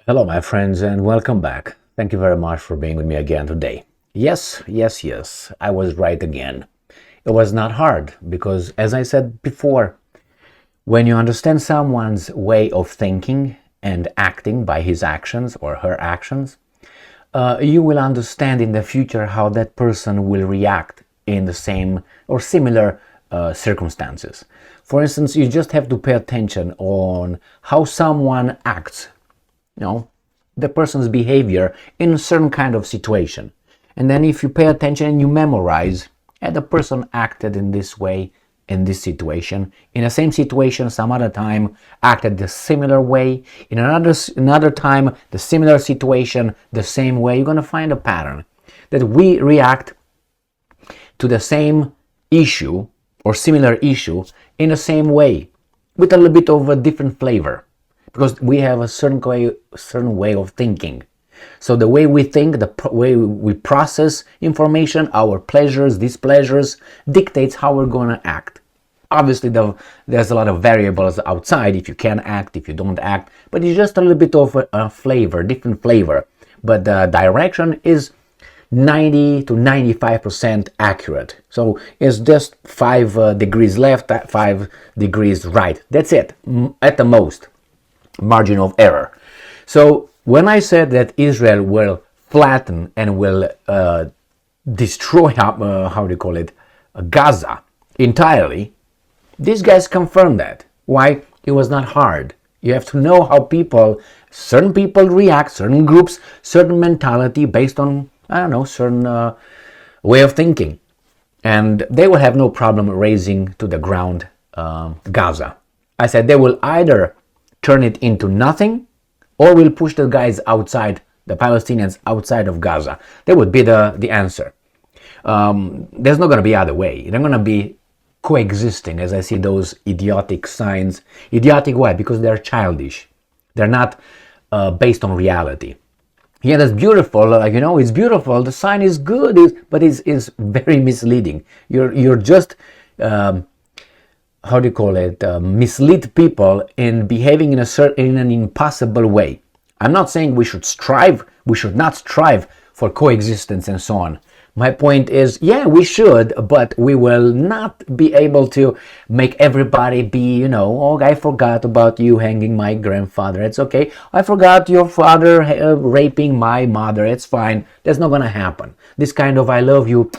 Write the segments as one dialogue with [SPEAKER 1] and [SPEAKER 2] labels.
[SPEAKER 1] Hello, my friends, and welcome back. Thank you very much for being with me again today. Yes, yes, yes, I was right again. It was not hard because, as I said before, when you understand someone's way of thinking and acting by his actions or her actions, you will understand in the future how that person will react in the same or similar circumstances. For instance, you just have to pay attention on how someone acts, the person's behavior in a certain kind of situation. And then if you pay attention and you memorize, the person acted in this way in this situation, in the same situation some other time acted the similar way, in another time the similar situation the same way, you're going to find a pattern that we react to the same issue or similar issue in the same way with a little bit of a different flavor, because we have a certain way of thinking. So the way we think, the way we process information, our pleasures, displeasures, dictates how we're going to act. Obviously, there's a lot of variables outside, if you can act, if you don't act, but it's just a little bit of a flavor, different flavor. But the direction is 90 to 95% accurate. So it's just 5 degrees left, 5 degrees right. That's it, at the most. Margin of error. So when I said that Israel will flatten and will destroy, Gaza entirely, these guys confirmed that. Why? It was not hard. You have to know how certain people react, certain groups, certain mentality based on, certain way of thinking. And they will have no problem razing to the ground Gaza. I said they will either turn it into nothing, or will push the guys outside, the Palestinians outside of Gaza. That would be the answer. There's not going to be other way. They're going to be coexisting, as I see those idiotic signs. Idiotic why? Because they're childish. They're not based on reality. Yeah, that's beautiful. It's beautiful. The sign is good, but it's very misleading. You're just mislead people in behaving in an impossible way. I'm not saying we should not strive for coexistence and so on. My point is, yeah, we should, but we will not be able to make everybody be, oh, I forgot about you hanging my grandfather. It's okay. I forgot your father raping my mother. It's fine. That's not going to happen. This kind of I love you,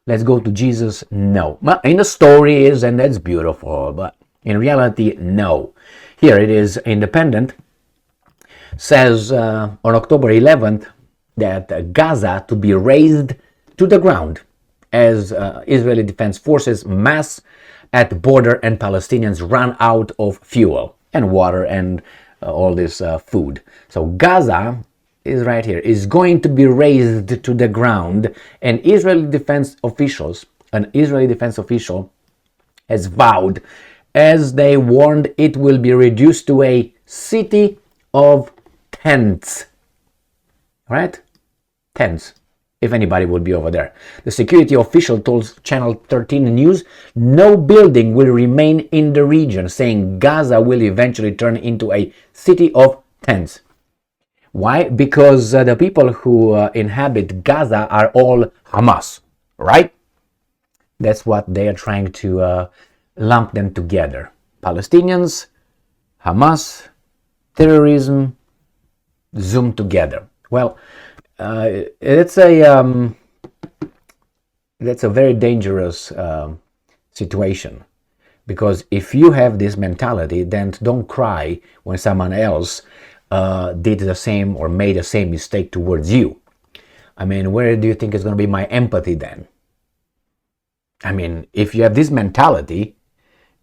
[SPEAKER 1] let's go to Jesus. No. In the story is, and that's beautiful, but in reality, no. Here it is, Independent says on October 11th that Gaza to be razed to the ground as Israeli Defense Forces mass at border and Palestinians run out of fuel and water and all this food. So Gaza is right here, is going to be razed to the ground, and an Israeli defense official has vowed, as they warned, it will be reduced to a city of tents. Right? Tents, if anybody would be over there. The security official told Channel 13 News no building will remain in the region, saying Gaza will eventually turn into a city of tents. Why? Because the people who inhabit Gaza are all Hamas, right? That's what they are trying to lump them together. Palestinians, Hamas, terrorism, zoomed together. Well, that's a very dangerous situation, because if you have this mentality, then don't cry when someone else did the same or made the same mistake towards you. Where do you think is going to be my empathy then? If you have this mentality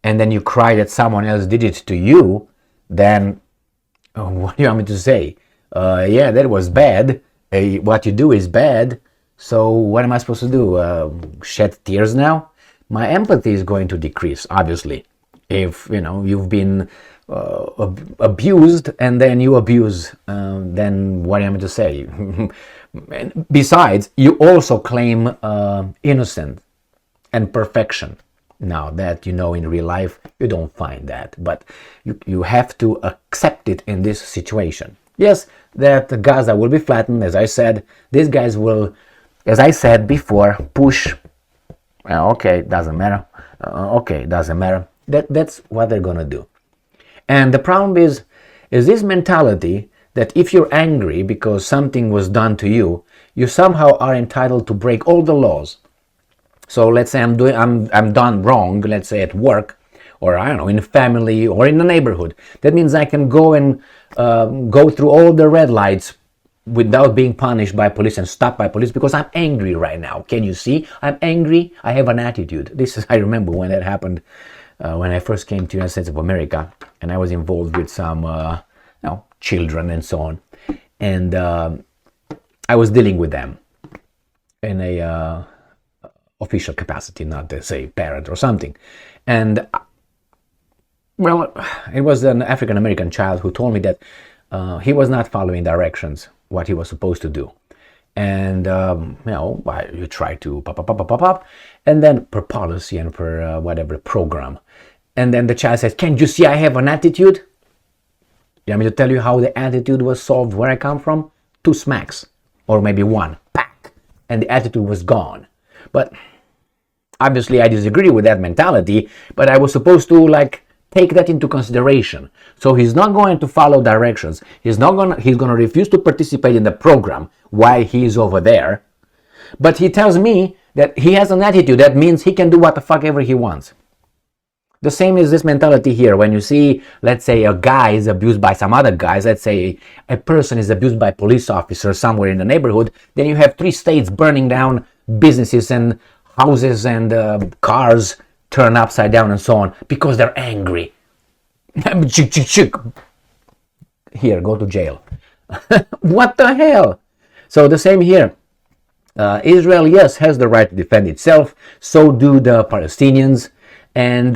[SPEAKER 1] and then you cry that someone else did it to you, then what do you want me to say? Yeah, that was bad. What you do is bad. So what am I supposed to do? Shed tears now? My empathy is going to decrease, obviously. If you've been abused and then you abuse, then what am I to say? Besides, you also claim innocence and perfection. Now that in real life, you don't find that, but you have to accept it in this situation. Yes, that Gaza will be flattened, as I said. These guys will, as I said before, push. Okay, doesn't matter. Okay, doesn't matter. That's what they're gonna do. And the problem is this mentality that if you're angry because something was done to you, you somehow are entitled to break all the laws. So let's say I'm done wrong, let's say at work, or I don't know, in a family or in the neighborhood. That means I can go and go through all the red lights without being punished by police and stopped by police because I'm angry right now. Can you see? I'm angry. I have an attitude. This is, I remember when that happened when I first came to the United States of America, and I was involved with some children and so on, and I was dealing with them in a official capacity, not to say parent or something. And well, it was an African American child who told me that he was not following directions, what he was supposed to do. And you try to pop, and then per policy and per whatever program. And then the child says, "Can't you see I have an attitude?" You want me to tell you how the attitude was solved where I come from? 2 smacks, or maybe 1, pack, and the attitude was gone. But obviously I disagree with that mentality, but I was supposed to take that into consideration. So he's not going to follow directions. He's going to refuse to participate in the program while he's over there. But he tells me that he has an attitude. That means he can do what the fuck ever he wants. The same is this mentality here. When you see, let's say, a guy is abused by some other guys, let's say a person is abused by police officers somewhere in the neighborhood, then you have 3 states burning down businesses and houses and cars turn upside down and so on because they're angry. Here, go to jail. What the hell? So the same here. Israel, yes, has the right to defend itself. So do the Palestinians. And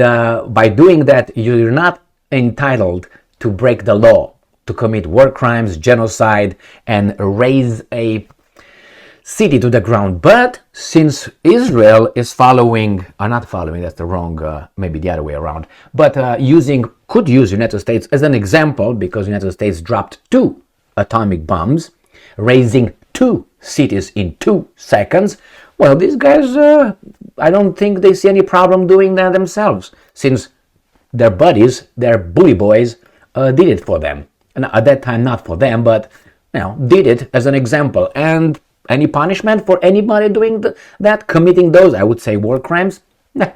[SPEAKER 1] by doing that, you're not entitled to break the law, to commit war crimes, genocide, and raze a city to the ground. But since Israel is not following, that's the wrong, maybe the other way around, but could use United States as an example, because United States dropped 2 atomic bombs, raising 2 cities in 2 seconds. Well, these guys, I don't think they see any problem doing that themselves, since their buddies, their bully boys, did it for them. And at that time, not for them, but did it as an example. And any punishment for anybody doing that, committing those, I would say, war crimes? Nah.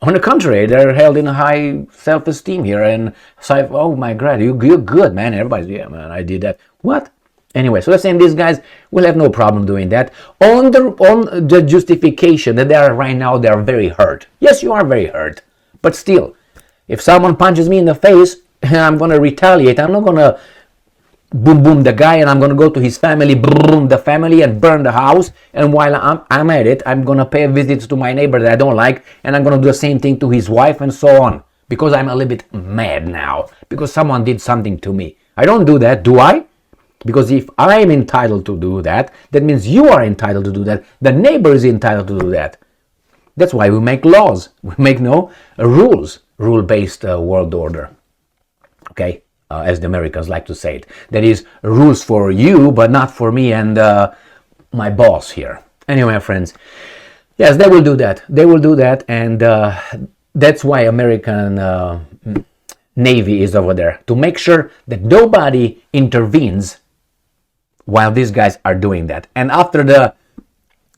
[SPEAKER 1] On the contrary, they're held in high self-esteem here, and say, "Oh my God, you're good, man." Everybody's, "Yeah, man, I did that." What? Anyway, so they're saying these guys will have no problem doing that on the justification that they are right now, they are very hurt. Yes, you are very hurt, but still, if someone punches me in the face, I'm going to retaliate. I'm not going to boom the guy and I'm going to go to his family, boom the family, and burn the house. And while I'm at it, I'm going to pay visits to my neighbor that I don't like, and I'm going to do the same thing to his wife and so on, because I'm a little bit mad now because someone did something to me. I don't do that, do I? Because if I'm entitled to do that, that means you are entitled to do that. The neighbor is entitled to do that. That's why we make laws. We make rules, rule-based world order. Okay, as the Americans like to say it. That is, rules for you, but not for me and my boss here. Anyway, my friends, yes, they will do that. They will do that, and that's why American Navy is over there, to make sure that nobody intervenes while these guys are doing that. And after the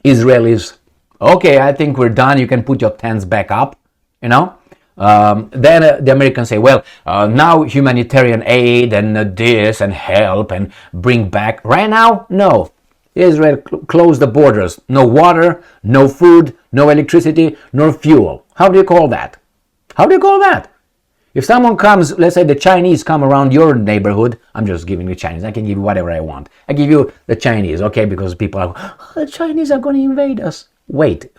[SPEAKER 1] Israelis, okay, I think we're done, you can put your tents back up, then the Americans say, well, now humanitarian aid and this and help and bring back. Right now, no. Israel closed the borders. No water, no food, no electricity, no fuel. How do you call that? How do you call that? If someone comes, let's say the Chinese come around your neighborhood, I'm just giving the Chinese, I can give you whatever I want. I give you the Chinese, okay, because people are, the Chinese are going to invade us. Wait,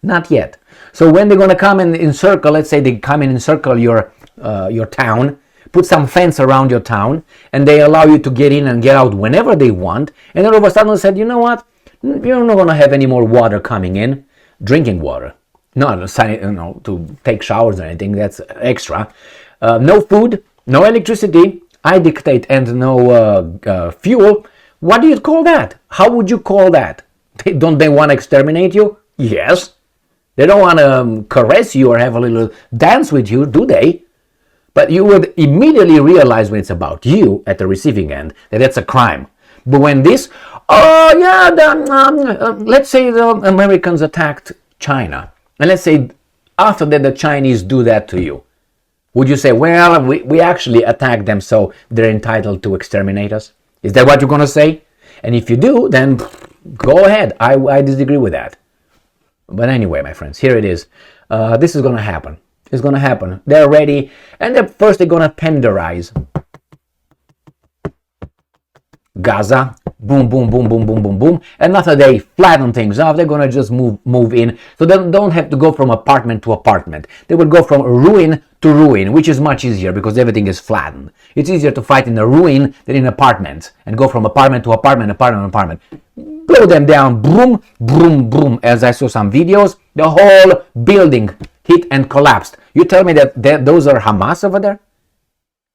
[SPEAKER 1] not yet. So when they're going to come and encircle, let's say they come and encircle your town, put some fence around your town, and they allow you to get in and get out whenever they want, and then all of a sudden they said, you know what, you're not going to have any more water coming in, drinking water. Not to take showers or anything, that's extra. No food, no electricity, I dictate and no fuel, what do you call that? How would you call that? Don't they want to exterminate you? Yes. They don't want to caress you or have a little dance with you, do they? But you would immediately realize when it's about you at the receiving end that that's a crime. But when this, oh yeah, let's say the Americans attacked China, and let's say after that the Chinese do that to you, would you say, well, we actually attacked them, so they're entitled to exterminate us? Is that what you're going to say? And if you do, then go ahead. I disagree with that. But anyway, my friends, here it is. This is going to happen. It's going to happen. They're ready. And first they're going to tenderize Gaza. Boom, boom, boom, boom, boom, boom, boom. And after they flatten things off, they're going to just move in. So they don't have to go from apartment to apartment. They would go from ruin to ruin, which is much easier because everything is flattened. It's easier to fight in a ruin than in apartments and go from apartment to apartment, apartment to apartment. Blow them down, boom, boom, boom. As I saw some videos, the whole building hit and collapsed. You tell me that those are Hamas over there?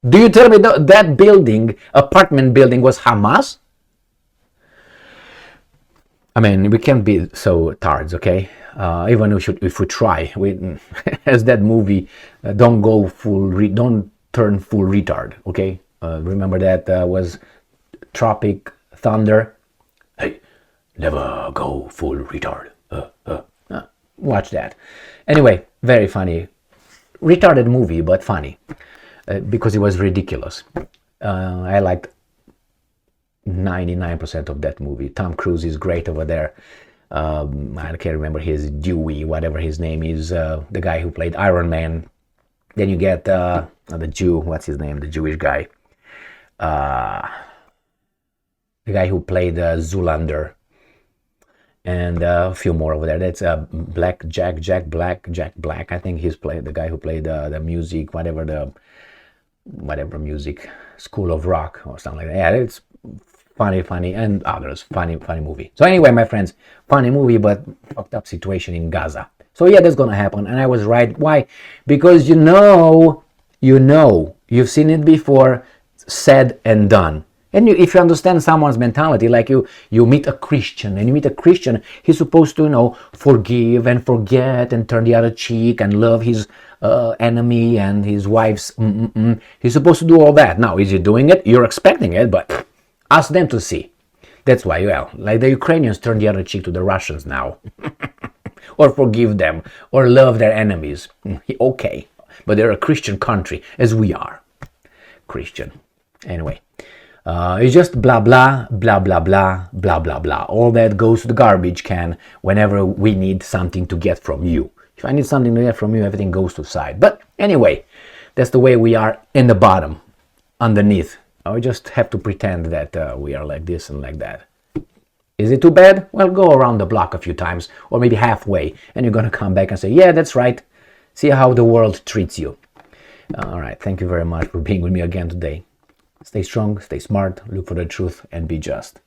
[SPEAKER 1] Do you tell me that building, apartment building, was Hamas? I mean, we can't be so tards, okay? Even if we try, as that movie, don't turn full retard, okay? Remember that was Tropic Thunder. Hey, never go full retard. Watch that. Anyway, very funny, retarded movie, but funny because it was ridiculous. I liked 99% of that movie. Tom Cruise is great over there. I can't remember his Dewey, whatever his name is, the guy who played Iron Man. Then you get the Jew, what's his name, the Jewish guy. The guy who played Zoolander. And a few more over there. That's Jack Black. I think he's played the guy who played the music, whatever music, School of Rock or something like that. Yeah, it's funny, and others. Funny movie. So anyway, my friends, funny movie, but fucked up situation in Gaza. So yeah, that's gonna happen, and I was right. Why? Because you've seen it before, said and done. And if you understand someone's mentality, like you meet a Christian, he's supposed to, forgive and forget and turn the other cheek and love his enemy and his wife's. He's supposed to do all that. Now, is he doing it? You're expecting it, but ask them to see. That's why, like the Ukrainians turn the other cheek to the Russians now. Or forgive them, or love their enemies. Okay, but they're a Christian country, as we are. Christian. Anyway. It's just blah, blah, blah, blah, blah, blah, blah, blah. All that goes to the garbage can whenever we need something to get from you. If I need something to get from you, everything goes to the side. But anyway, that's the way we are in the bottom, underneath. We just have to pretend that we are like this and like that. Is it too bad? Well, go around the block a few times, or maybe halfway, and you're going to come back and say, yeah, that's right. See how the world treats you. All right, thank you very much for being with me again today. Stay strong, stay smart, look for the truth, and be just.